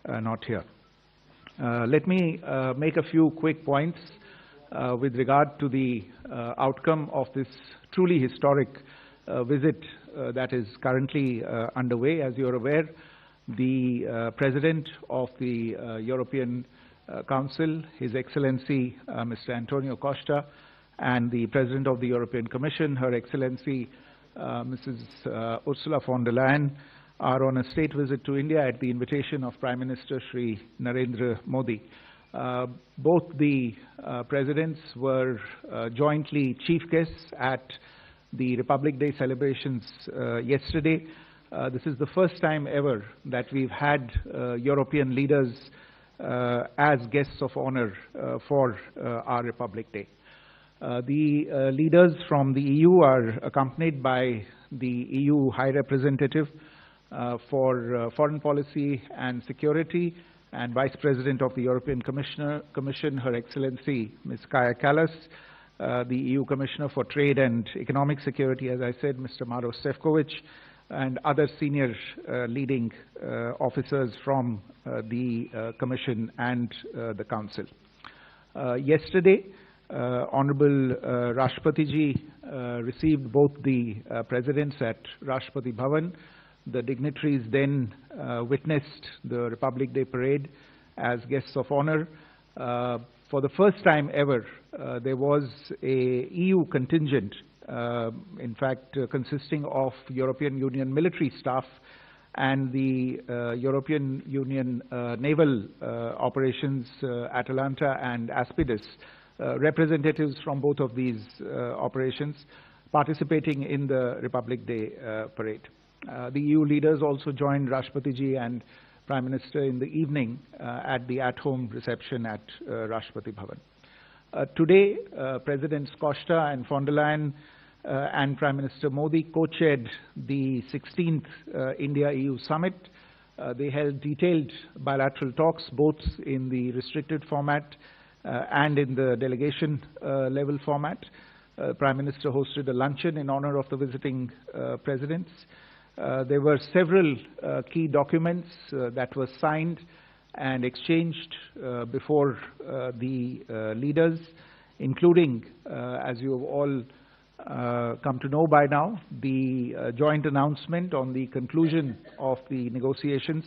not here. Let me make a few quick points with regard to the outcome of this truly historic visit that is currently underway. As you are aware, the President of the European Council, His Excellency Mr. António Costa, and the President of the European Commission, Her Excellency Mrs. Ursula von der Leyen, are on a state visit to India at the invitation of Prime Minister Shri Narendra Modi. Both the presidents were jointly chief guests at the Republic Day celebrations yesterday. This is the first time ever that we've had European leaders as guests of honor for our Republic Day. The leaders from the EU are accompanied by the EU High Representative for Foreign Policy and Security and Vice President of the European Commission, Her Excellency Ms. Kaja Kallas, the EU Commissioner for Trade and Economic Security, as I said, Mr. Maros Sefcovic, and other senior leading officers from the Commission and the Council. Yesterday, Honorable Rashtrapati Ji received both the presidents at Rashtrapati Bhavan. The dignitaries then witnessed the Republic Day parade as guests of honor. For the first time ever, there was a EU contingent, in fact consisting of European Union military staff and the European Union naval operations, Atalanta and Aspidus, representatives from both of these operations participating in the Republic Day parade. The EU leaders also joined Rashtrapati Ji and Prime Minister in the evening at the at-home reception at Rashtrapati Bhavan. Today, Presidents Costa and von der Leyen and Prime Minister Modi co-chaired the 16th India-EU Summit. They held detailed bilateral talks both in the restricted format and in the delegation level format. Prime Minister hosted a luncheon in honor of the visiting presidents. There were several key documents that were signed and exchanged before the leaders, including, as you have all come to know by now, the joint announcement on the conclusion of the negotiations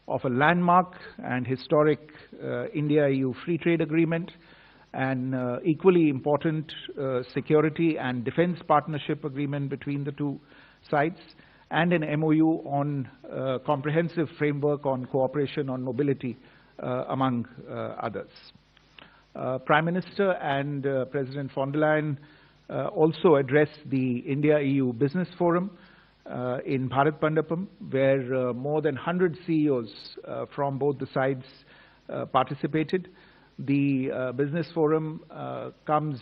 of a landmark and historic India-EU free trade agreement, an equally important security and defense partnership agreement between the two sides, and an MOU on a comprehensive framework on cooperation on mobility, among others. Prime Minister and President von der Leyen also addressed the India-EU Business Forum in Bharat Mandapam, where more than 100 CEOs from both the sides participated. The Business Forum comes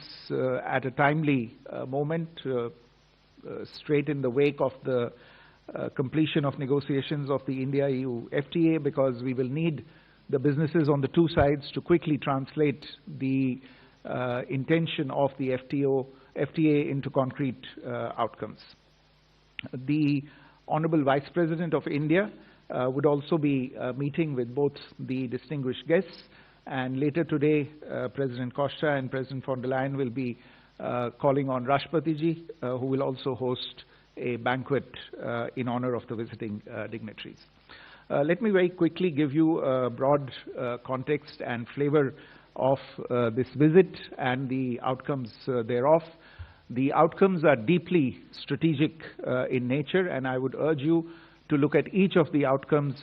at a timely moment, straight in the wake of the completion of negotiations of the India-EU FTA, because we will need the businesses on the two sides to quickly translate the intention of the FTA into concrete outcomes. The Honorable Vice President of India would also be meeting with both the distinguished guests, and later today President Costa and President von der Leyen will be calling on Rashtrapati Ji, who will also host a banquet in honor of the visiting dignitaries. Let me very quickly give you a broad context and flavor of this visit and the outcomes thereof. The outcomes are deeply strategic in nature, and I would urge you to look at each of the outcomes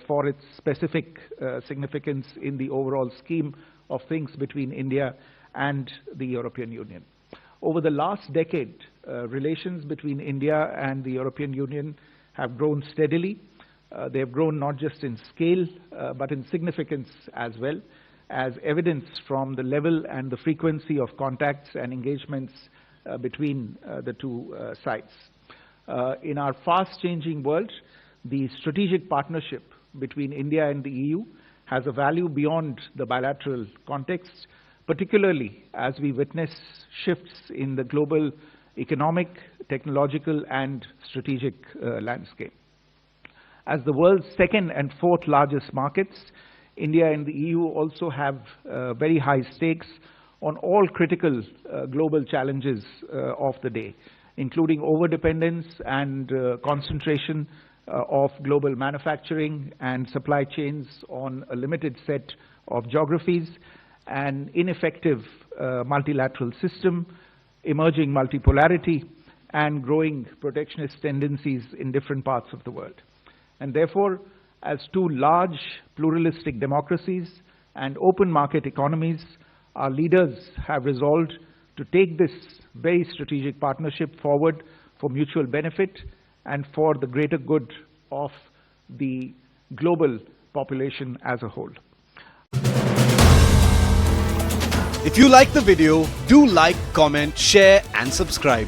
for its specific significance in the overall scheme of things between India and the European Union. Over the last decade, relations between India and the European Union have grown steadily. They have grown not just in scale, but in significance as well, as evidenced from the level and the frequency of contacts and engagements between the two sides. In our fast-changing world, the strategic partnership between India and the EU has a value beyond the bilateral context, particularly as we witness shifts in the global economic, technological, and strategic landscape. As the world's second and fourth largest markets, India and the EU also have very high stakes on all critical global challenges of the day, including overdependence and concentration of global manufacturing and supply chains on a limited set of geographies, an ineffective multilateral system, emerging multipolarity, and growing protectionist tendencies in different parts of the world. And therefore, as two large pluralistic democracies and open market economies, our leaders have resolved to take this very strategic partnership forward for mutual benefit and for the greater good of the global population as a whole. If you like the video, do like, comment, share and subscribe.